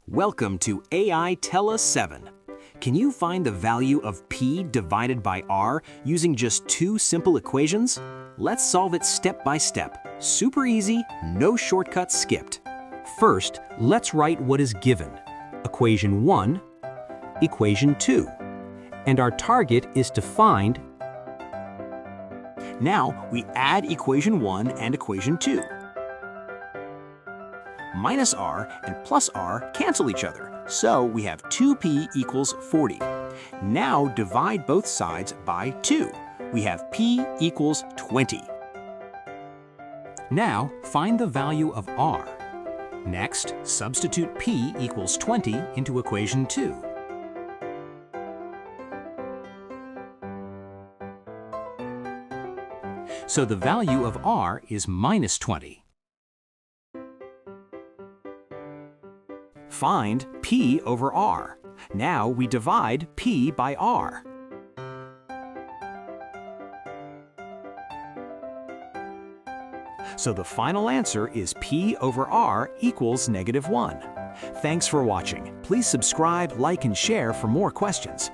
Welcome to AI Tell Us 7. Can you find the value of p divided by r using just two simple equations? Let's solve it step by step. Super easy, no shortcuts skipped. First, let's write what is given. Equation 1, equation 2. And our target is to find. Now we add equation 1 and equation 2. Minus r and plus r cancel each other, so we have 2p equals 40. Now divide both sides by 2. We have p equals 20. Now find the value of r. Next, substitute p equals 20 into equation 2. So the value of r is minus 20. Find p over r. Now we divide p by r. So the final answer is p over r equals -1. Thanks for watching. Please subscribe, like, and share for more questions.